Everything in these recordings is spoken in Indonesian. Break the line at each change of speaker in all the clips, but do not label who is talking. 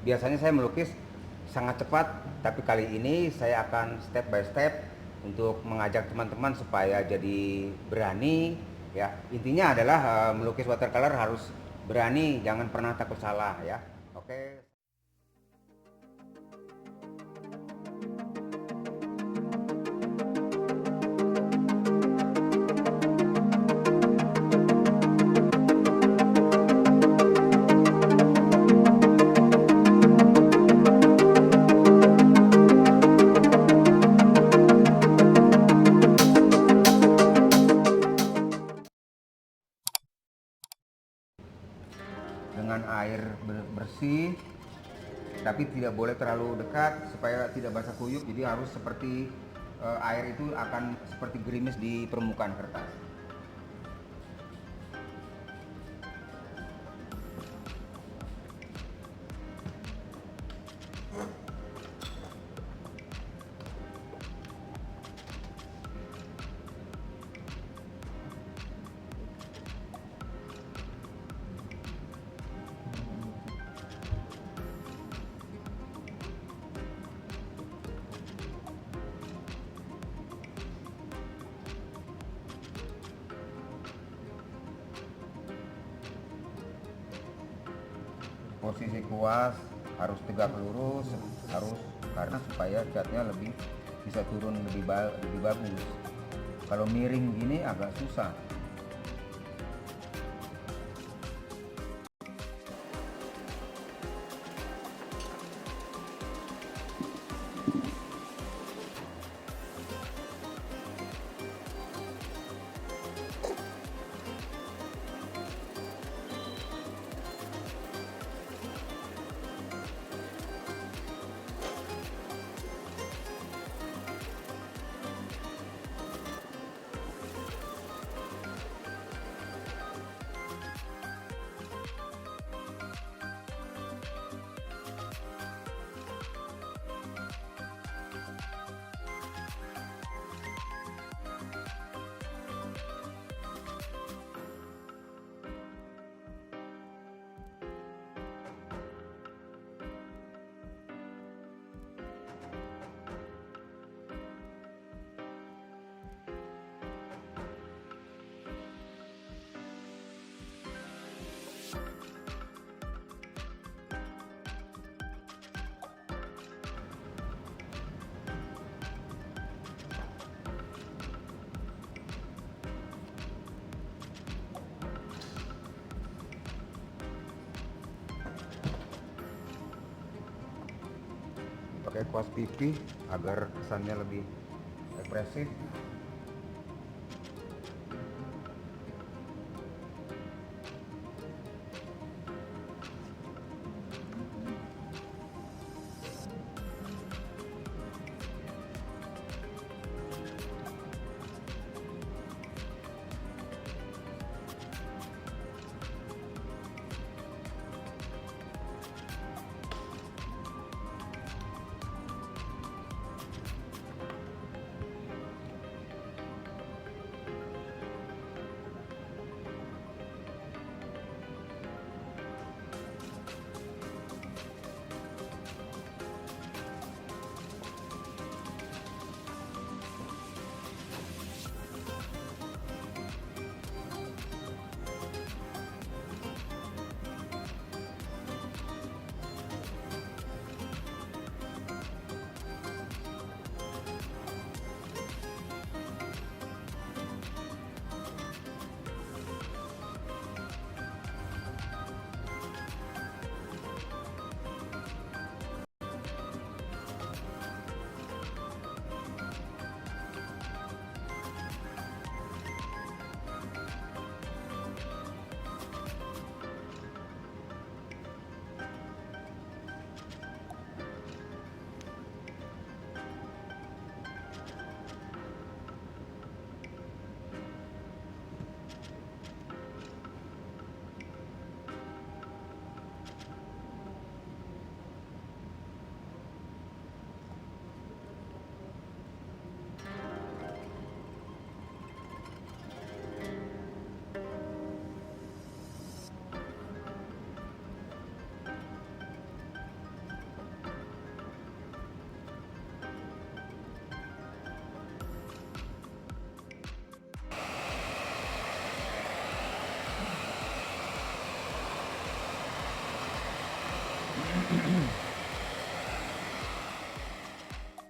Biasanya saya melukis sangat cepat, tapi kali ini saya akan step by step untuk mengajak teman-teman supaya jadi berani. Ya, intinya adalah melukis watercolor harus berani, jangan pernah takut salah ya. Oke. Dengan air bersih, tapi tidak boleh terlalu dekat supaya tidak basah kuyup. Jadi harus seperti air itu akan seperti gerimis di permukaan kertas. Posisi kuas harus tegak lurus, harus karena supaya catnya lebih bisa turun lebih bagus. Kalau miring gini agak susah. Pakai kuas pipih agar kesannya lebih ekspresif.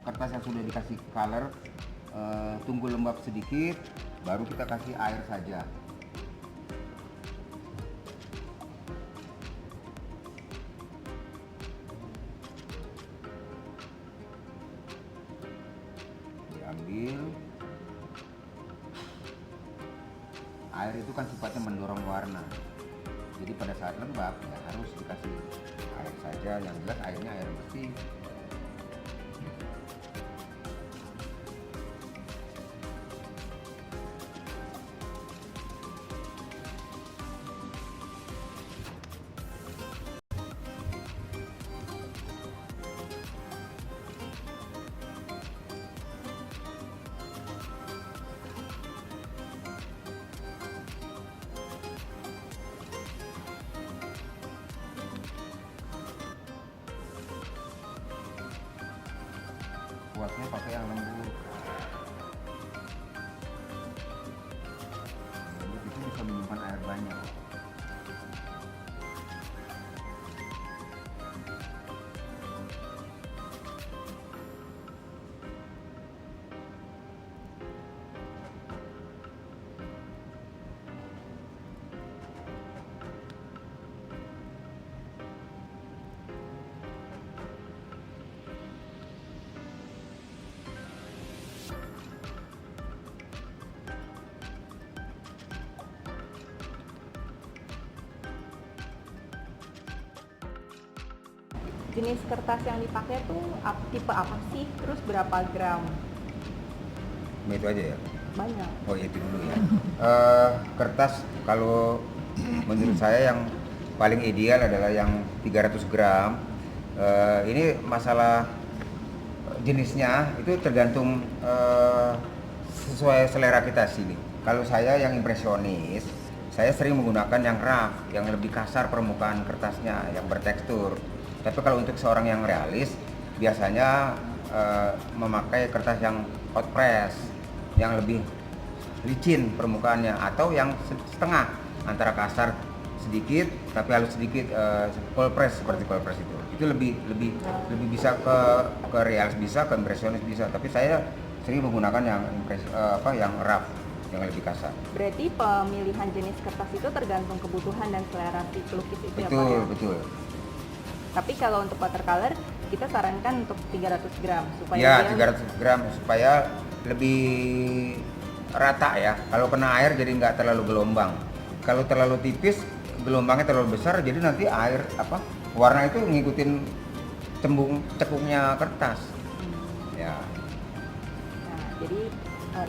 Kertas yang sudah dikasih color, tunggu lembab sedikit, baru kita kasih air saja. Diambil. Air itu kan sifatnya mendorong warna. Jadi pada saat lembab ya harus dikasih air saja, yang jelas airnya air bersih. Kuasnya pakai yang lembut. Lembut itu bisa menyimpan air banyak.
Jenis kertas yang dipakai tuh tipe apa sih? Terus berapa gram?
Nah, itu aja ya.
Banyak.
Oh itu dulu ya. Kertas kalau menurut saya yang paling ideal adalah yang 300 gram. Ini masalah jenisnya itu tergantung sesuai selera kita sini. Kalau saya yang impresionis, saya sering menggunakan yang rough, yang lebih kasar permukaan kertasnya, yang bertekstur. Tapi kalau untuk seorang yang realis, biasanya memakai kertas yang hot press, yang lebih licin permukaannya, atau yang setengah antara kasar sedikit tapi halus sedikit, cold press seperti cold press itu lebih bisa ke realis, bisa ke impresionis bisa, tapi saya sering menggunakan yang yang rough, yang lebih kasar.
Berarti pemilihan jenis kertas itu tergantung kebutuhan dan selera si pelukis itu ya Pak
Betul,
ya?
betul.
Tapi kalau untuk watercolor kita sarankan untuk 300 gram supaya
Ya,
dia
300 gram supaya lebih rata ya. Kalau kena air jadi nggak terlalu gelombang. Kalau terlalu tipis, gelombangnya terlalu besar, jadi nanti air warna itu ngikutin cekungnya kertas. Ya.
Nah, jadi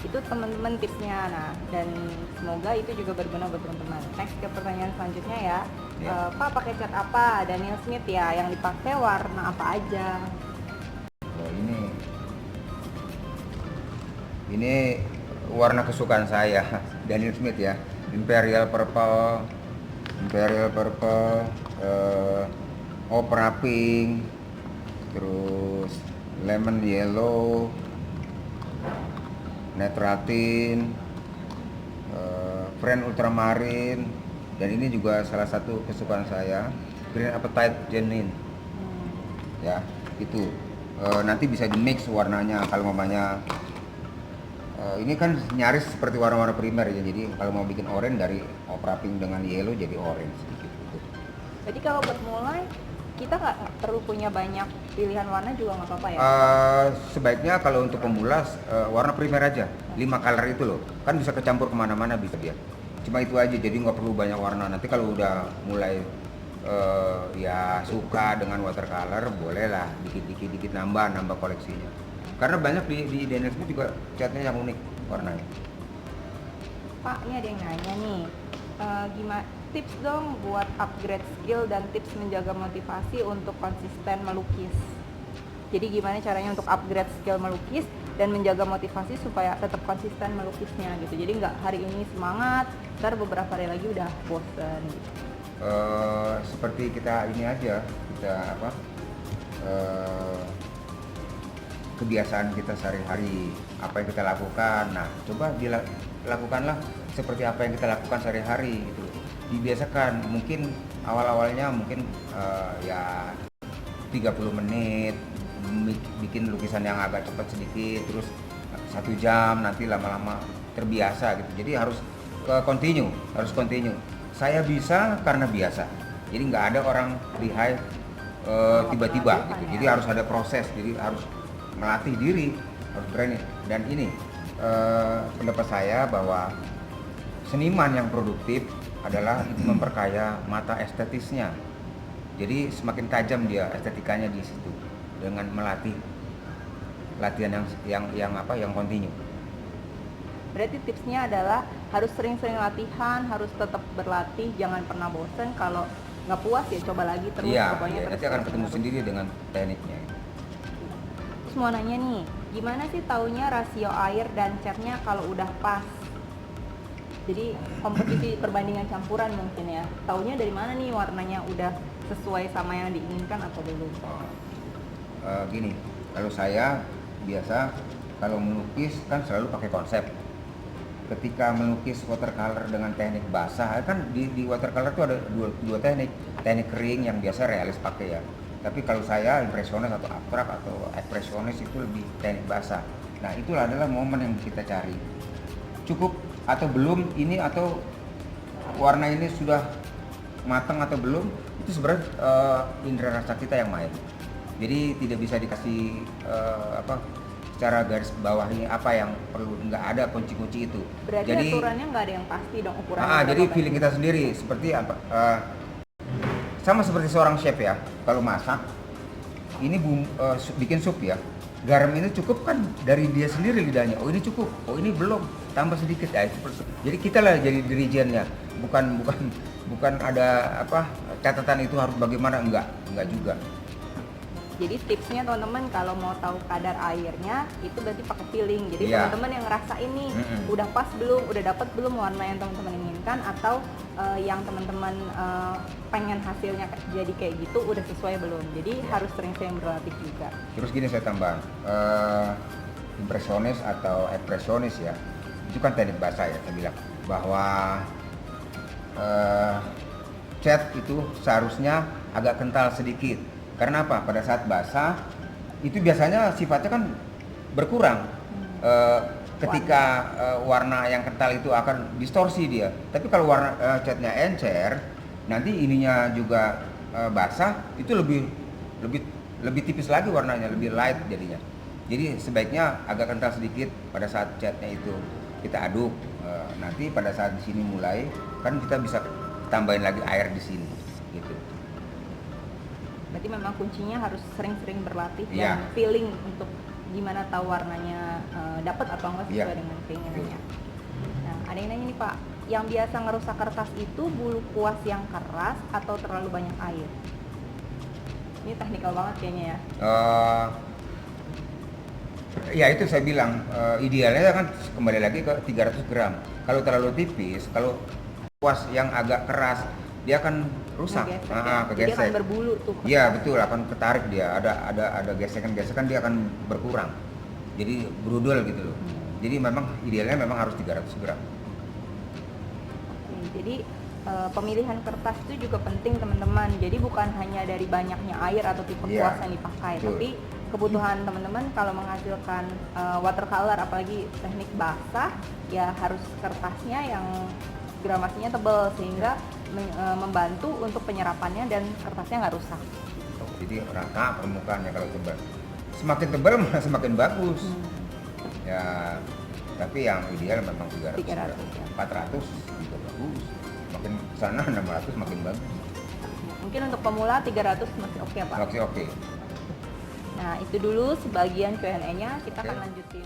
itu teman-teman tipsnya. Nah, dan semoga itu juga berguna buat teman-teman. Next ke pertanyaan selanjutnya ya.
Ya.
Pak pakai cat apa? Daniel Smith ya. Yang dipakai warna apa aja?
Oh, ini warna kesukaan saya, Daniel Smith ya. Imperial Purple, Opera Pink, terus Lemon Yellow, Netratin, Friend Ultramarine, dan ini juga salah satu kesukaan saya, Green Appetite Genuine. Ya, itu nanti bisa di mix warnanya. Kalau mamanya ini kan nyaris seperti warna-warna primer ya, jadi kalau mau bikin orange dari opera pink dengan yellow jadi orange sedikit gitu.
Jadi kalau buat mulai kita nggak perlu punya banyak pilihan warna juga nggak apa-apa ya?
Sebaiknya kalau untuk pemula warna primer aja, 5 color itu loh, kan bisa kecampur kemana-mana bisa dia. Cuma itu aja, jadi nggak perlu banyak warna. Nanti kalau udah mulai ya suka dengan watercolor, bolehlah dikit nambah koleksinya. Karena banyak di Daniel Smith juga catnya yang unik warnanya.
Pak, ini ada yang nanya nih, gimana tips dong buat upgrade skill dan tips menjaga motivasi untuk konsisten melukis. Jadi gimana caranya untuk upgrade skill melukis dan menjaga motivasi supaya tetap konsisten melukisnya gitu. Jadi nggak hari ini semangat, ntar beberapa hari lagi udah bosen gitu.
Seperti kita ini aja, kita kebiasaan kita sehari-hari, apa yang kita lakukan. Nah, coba dilakukanlah seperti apa yang kita lakukan sehari-hari gitu. Dibiasakan. Mungkin awal-awalnya mungkin ya 30 menit, bikin lukisan yang agak cepat sedikit, terus 1 jam, nanti lama-lama terbiasa gitu. Jadi harus continue. Saya bisa karena biasa. Jadi nggak ada orang lihai tiba-tiba gitu. Jadi harus ada proses. Jadi harus melatih diri, harus berani. Dan ini pendapat saya bahwa seniman yang produktif adalah itu memperkaya mata estetisnya. Jadi semakin tajam dia estetikanya di situ dengan melatih latihan yang kontinu.
Berarti tipsnya adalah harus sering-sering latihan, harus tetap berlatih, jangan pernah bosen. Kalau nggak puas ya coba lagi terus.
Iya,
Pokoknya terus.
nanti akan ketemu sendiri dengan tekniknya.
Terus mau nanya nih, gimana sih taunya rasio air dan catnya kalau udah pas? Jadi komposisi perbandingan campuran mungkin ya. Taunya dari mana nih warnanya udah sesuai sama yang diinginkan atau belum?
Gini, kalau saya biasa kalau melukis kan selalu pakai konsep. Ketika melukis watercolor dengan teknik basah, kan di watercolor itu ada dua teknik kering yang biasa realis pakai ya. Tapi kalau saya impresionis atau abstrak atau ekspresionis itu lebih teknik basah. Nah, itulah adalah momen yang kita cari. Cukup atau belum ini, atau warna ini sudah matang atau belum, itu sebenarnya indera rasa kita yang main. Jadi tidak bisa dikasih secara garis bawah ini apa yang perlu, nggak ada kunci-kunci itu.
Berarti
Jadi
aturannya nggak ada yang pasti dong ukurannya.
jadi feeling kita sendiri seperti apa? Sama seperti seorang chef ya, kalau masak ini bikin sup ya, garam ini cukup kan dari dia sendiri lidahnya. Oh ini cukup, oh ini belum, tambah sedikit ya. Jadi kita lah jadi dirijennya, bukan ada catatan itu harus bagaimana, enggak juga.
Jadi tipsnya teman-teman kalau mau tahu kadar airnya itu berarti pakai feeling. Jadi teman-teman yang ngerasain nih udah pas belum, udah dapat belum warna yang teman-teman inginkan, atau yang teman-teman pengen hasilnya jadi kayak gitu udah sesuai belum. Jadi harus sering-sering berlatih juga.
Terus gini saya tambah, impresionis atau ekspresionis ya, itu kan teknik bahasa ya, saya bilang bahwa cat itu seharusnya agak kental sedikit. Karena apa? Pada saat basah itu biasanya sifatnya kan berkurang. Ketika warna yang kental itu akan distorsi dia. Tapi kalau warna catnya encer, nanti ininya juga basah, itu lebih tipis lagi warnanya, lebih light jadinya. Jadi sebaiknya agak kental sedikit pada saat catnya itu kita aduk. Nanti pada saat di sini mulai kan kita bisa tambahin lagi air di sini gitu.
Berarti memang kuncinya harus sering-sering berlatih dan feeling untuk gimana tahu warnanya dapat atau enggak sesuai dengan keinginannya. Nah, ada yang nanya nih Pak, yang biasa ngerusak kertas itu bulu kuas yang keras atau terlalu banyak air? Ini teknikal banget kayaknya ya.
Ya itu saya bilang idealnya kan kembali lagi ke 300 gram. Kalau terlalu tipis, kalau kuas yang agak keras, dia akan rusak, kegesek.
Dia akan berbulu tuh.
Iya betul, akan ketarik dia, ada gesekan dia akan berkurang, jadi berudul gitu loh. Jadi memang idealnya memang harus 300 gram.
Jadi pemilihan kertas itu juga penting teman-teman. Jadi bukan hanya dari banyaknya air atau tipe kuas yang dipakai, tapi kebutuhan teman-teman kalau menghasilkan watercolor, apalagi teknik basah, ya harus kertasnya yang gramasinya tebal sehingga membantu untuk penyerapannya dan kertasnya nggak rusak.
Jadi rata permukaannya kalau tebal. Semakin tebal malah semakin bagus. Ya, tapi yang ideal memang 300 ya. 400 juga bagus. Makin sana 600 makin bagus.
Mungkin untuk pemula 300 masih oke Pak?
Masih oke.
Nah itu dulu sebagian Q&A-nya, kita akan lanjutin.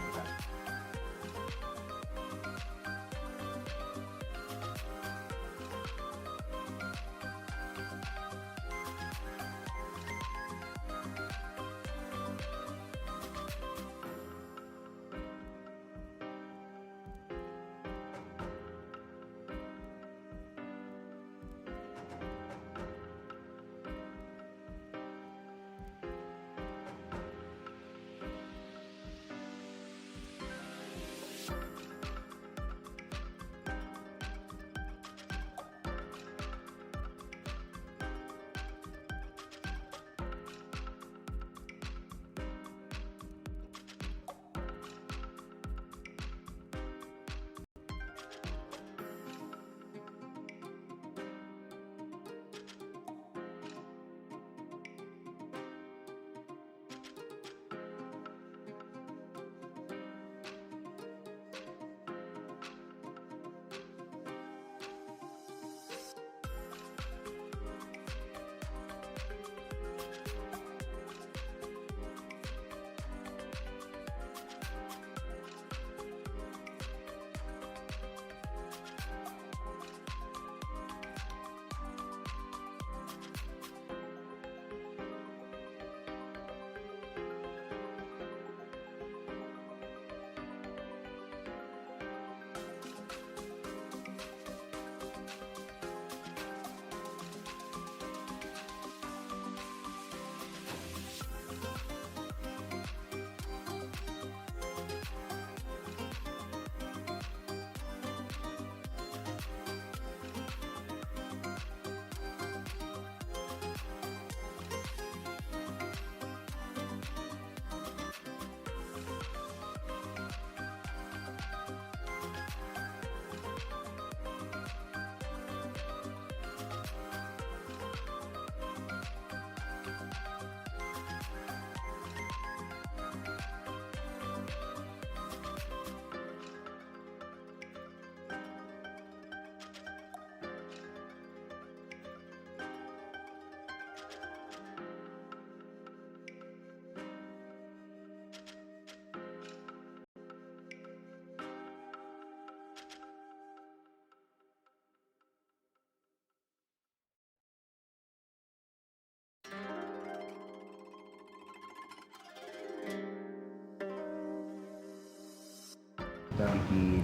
kita bikin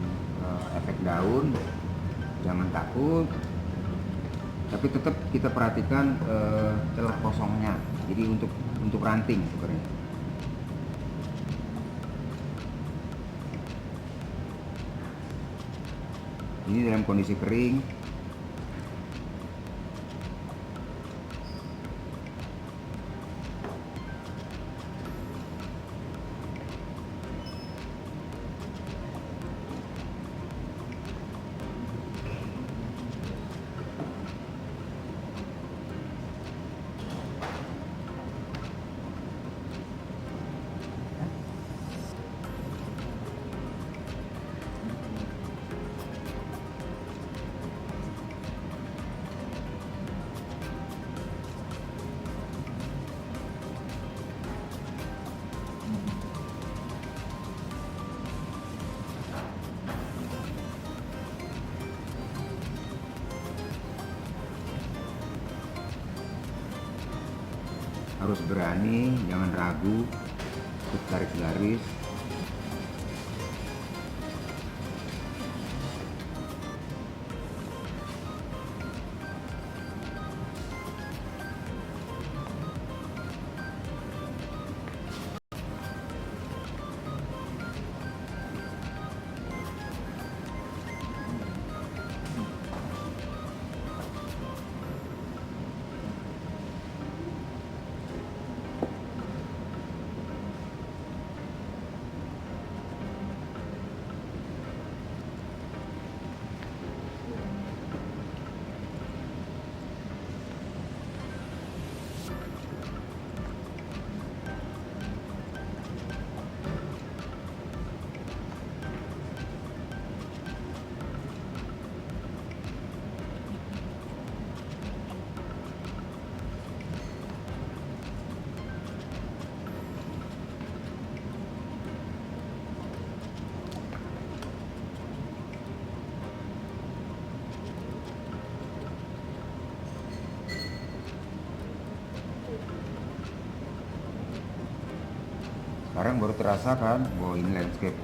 efek daun, jangan takut, tapi tetap kita perhatikan celah kosongnya. Jadi untuk ranting sebenarnya. Ini dalam kondisi kering. Harus berani, jangan ragu, terus tarik garis. Sekarang baru terasa kan bahwa ini landscape.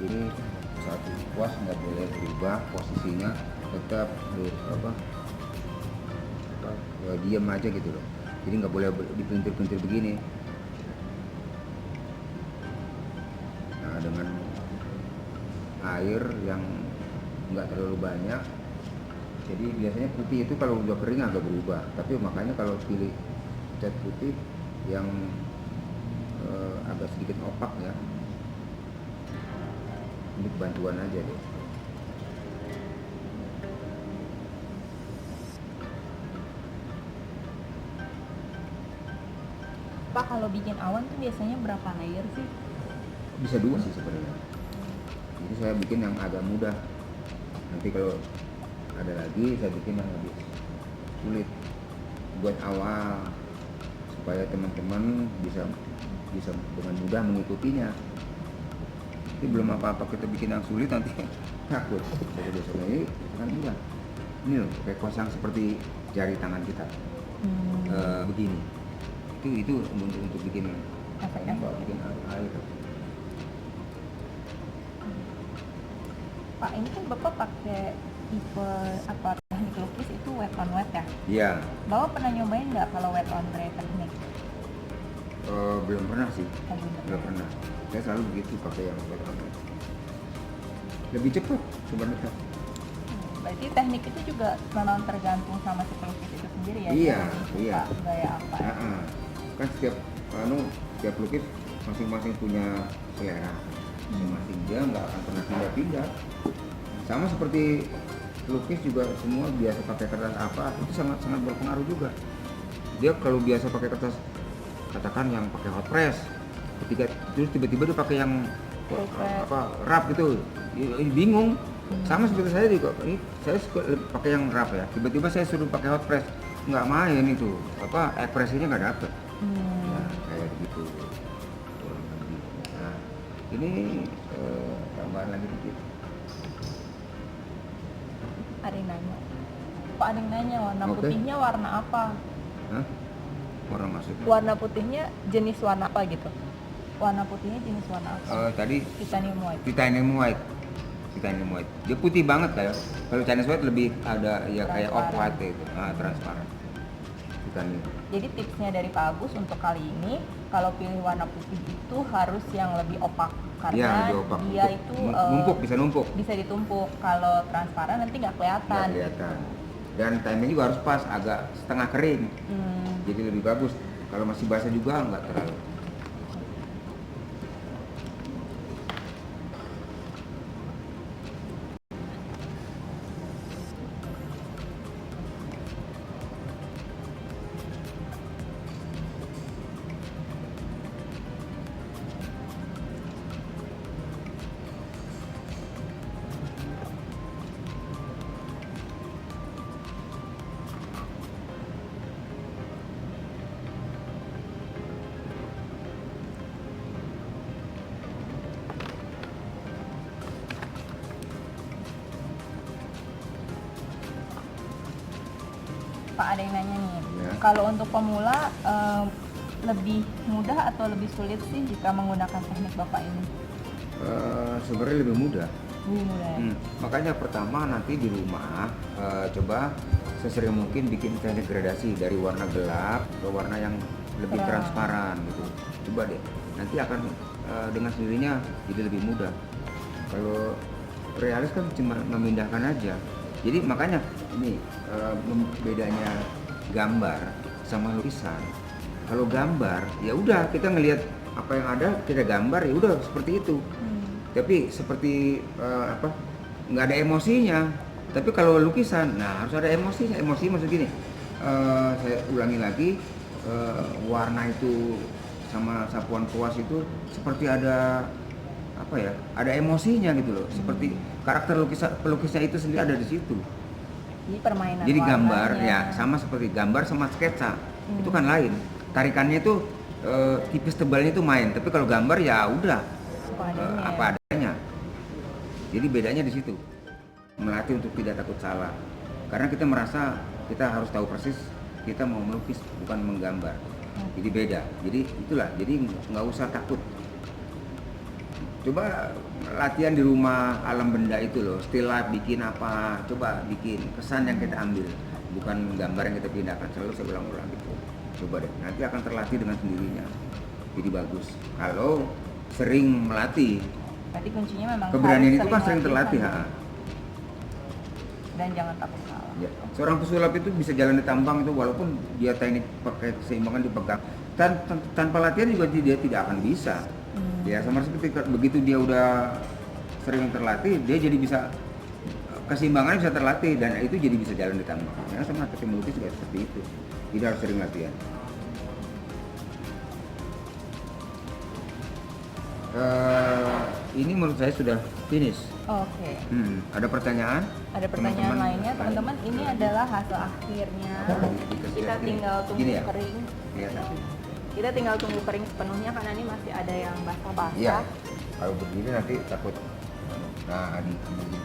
Ini saat puas nggak boleh berubah posisinya, tetap diam aja gitu loh. Jadi nggak boleh dipelintir-pelintir begini. Nah, dengan air yang nggak terlalu banyak, jadi biasanya putih itu kalau udah kering agak berubah. Tapi makanya kalau pilih cat putih yang agak sedikit opak ya, ini bantuan aja deh.
Pak, kalau bikin awan tuh biasanya berapa layer sih?
Bisa dua sih sebenarnya. Jadi saya bikin yang agak mudah. Nanti kalau ada lagi saya bikin yang lebih sulit buat awal, supaya teman-teman bisa dengan mudah mengikutinya. Tapi belum apa-apa kita bikin yang sulit nanti takut. Biasanya ini kan mudah. Ini loh, pakai kuas yang seperti jari tangan kita. Begini. Itu untuk bikin bikin air.
Pak, ini kan Bapak pakai tipe apa, teknik lukis itu wet on wet ya?
Iya.
Bapak pernah nyobain nggak kalau wet on dry teknik?
Belum pernah sih,
Oh, belum
belum pernah. Saya selalu begitu pakai yang watercolor. Lebih cepat sebenarnya.
Berarti teknik itu juga memang tergantung sama si pelukis itu sendiri ya?
Iya,
Dia
iya.
suka gaya apa?
Nah, kan setiap lukis masing-masing punya selera, masing-masing dia nggak akan pernah pindah-pindah. Sama seperti lukis juga semua biasa pakai kertas apa itu sangat-sangat berpengaruh juga. Dia kalau biasa pakai kertas katakan yang pakai hot press, ketika terus tiba-tiba dia pakai yang rap gitu, bingung. Sama seperti saya juga, ini saya suka pakai yang rap ya. Tiba-tiba saya suruh pakai hot press, nggak main itu, ekspresinya nggak dapet. Nah, kayak gitu. Nah, ini tambahan lagi dikit.
Ada yang nanya. Pak ada yang nanya warna
Oke.
putihnya warna apa?
Hah? Orang maksudnya?
Warna putihnya jenis warna apa gitu? Warna putihnya jenis warna apa?
Tadi
Titanium white.
titanium white. Titanium white. Dia putih banget kayak. Kalau Chinese white lebih ada ya kayak off white itu, transparan. Titanium.
Jadi tipsnya dari Pak Agus untuk kali ini, kalau pilih warna putih itu harus yang lebih opak
Iya,
karena
lebih opak.
dia itu
numpuk, bisa numpuk.
bisa ditumpuk. Kalau transparan nanti nggak kelihatan.
Nggak kelihatan. Dan timenya juga harus pas, agak setengah kering. Jadi lebih bagus. Kalau masih basah juga nggak terlalu.
Pak ada yang nanya nih,
Ya.
kalau untuk pemula lebih mudah atau lebih sulit sih jika menggunakan teknik Bapak ini?
Sebenarnya lebih mudah.
Lebih mudah ya?
Makanya pertama nanti di rumah coba sesering mungkin bikin teknik gradasi dari warna gelap ke warna yang lebih
Terang.
transparan gitu. Coba deh, nanti akan dengan sendirinya jadi lebih mudah. Kalau realis kan cuma memindahkan aja. Jadi makanya ini bedanya gambar sama lukisan. Kalau gambar ya udah kita ngelihat apa yang ada kita gambar ya udah seperti itu. Tapi seperti nggak ada emosinya. Tapi kalau lukisan, nah harus ada emosinya. Emosi maksud gini, saya ulangi lagi, warna itu sama sapuan kuas itu seperti ada apa ya? Ada emosinya gitu loh. Seperti karakter pelukisnya itu sendiri ada di situ.
Jadi permainan
Jadi gambar
warnanya.
ya sama seperti gambar sama sketsa itu kan lain. Tarikannya itu tipis tebalnya itu main. Tapi kalau gambar ya udah apa adanya. Jadi bedanya di situ. Melatih untuk tidak takut salah. Karena kita merasa kita harus tahu persis kita mau melukis bukan menggambar. Jadi beda. Jadi itulah. Jadi nggak usah takut. Coba latihan di rumah alam benda itu loh. Still life bikin apa? Coba bikin kesan yang kita ambil, bukan gambar yang kita pindahkan. Selalu saya ulang-ulang gitu. Coba deh. Nanti akan terlatih dengan sendirinya. Jadi bagus. Kalau sering melatih.
Berarti kuncinya memang
Keberanian
harus
itu kan sering terlatih,
latihan. Dan jangan takut salah.
Ya. Seorang pesulap itu bisa jalan di tambang itu walaupun dia teknik pakai keseimbangan dipegang. Tanpa latihan juga dia tidak akan bisa. Ya sama seperti begitu dia udah sering terlatih, dia jadi bisa keseimbangannya bisa terlatih dan itu jadi bisa jalan di tambang. Ya sama seperti melukis juga seperti itu. Tidak harus sering latihan. Ini menurut saya sudah finish.
Oke.
Ada pertanyaan?
Ada pertanyaan lainnya, teman-teman. Ini adalah hasil akhirnya. Kita tinggal tunggu
Gini ya?
kering.
Iya.
Kita tinggal tunggu kering sepenuhnya karena ini masih ada yang basah-basah.
Iya. Kalau begini nanti takut. Nah, begini.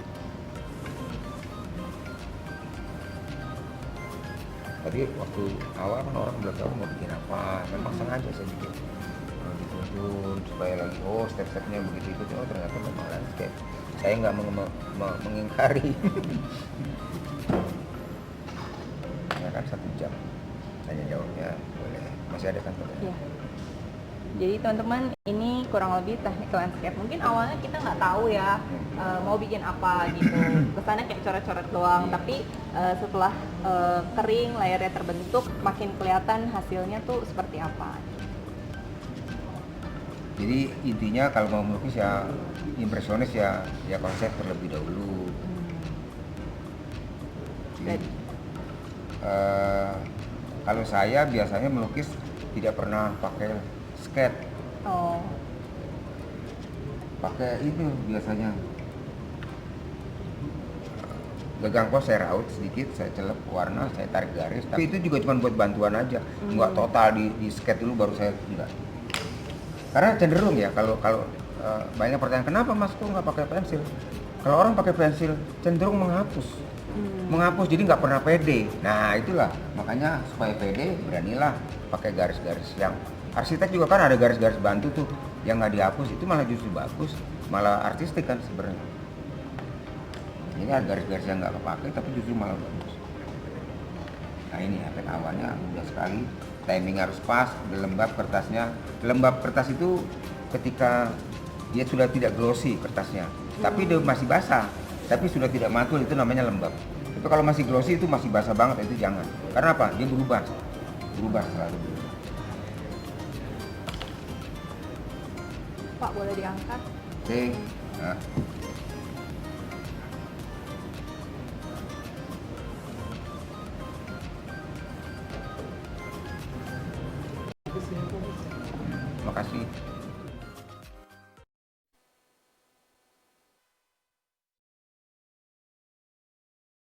Tadi waktu awal kan orang belum tahu mau bikin apa. Memang sengaja saya bikin dituntun supaya lagi step-stepnya begitu itu. Oh ternyata memang landscape. Saya nggak mengingkari. Ya kan 1 jam. Tanya jawabnya boleh. Masih ada kan?
Iya. Jadi teman-teman, ini kurang lebih teknik landscape. Mungkin awalnya kita nggak tahu ya mau bikin apa gitu. Kesannya kayak coret-coret doang. Tapi setelah kering, layarnya terbentuk, makin kelihatan hasilnya tuh seperti apa.
Jadi intinya kalau mau melukis ya impresionis ya konsep terlebih dahulu. Jadi, kalau saya biasanya melukis tidak pernah pakai sketch.
Oh,
Pakai itu biasanya gagang kos saya raut sedikit, saya celep warna, saya tarik garis. Tapi itu juga cuma buat bantuan aja, nggak total di sketch dulu baru saya enggak. Karena cenderung ya kalau banyak pertanyaan kenapa Mas kok nggak pakai pensil? Kalau orang pakai pensil cenderung menghapus jadi nggak pernah pede. Nah itulah makanya supaya pede beranilah pakai garis-garis yang arsitek juga kan ada garis-garis bantu tuh yang nggak dihapus, itu malah justru bagus, malah artistik kan sebenarnya. Jadi ada garis-garis yang nggak kepake tapi justru malah bagus. Nah ini efek awannya mudah sekali, timing harus pas, lembab kertasnya. Lembab kertas itu ketika dia sudah tidak glossy kertasnya, tapi dia masih basah, tapi sudah tidak matul, itu namanya lembab. Tapi kalau masih glossy itu masih basah banget, itu jangan. Karena apa? Dia berubah selalu.
Pak boleh diangkat?
Oke. Nah. Makasih.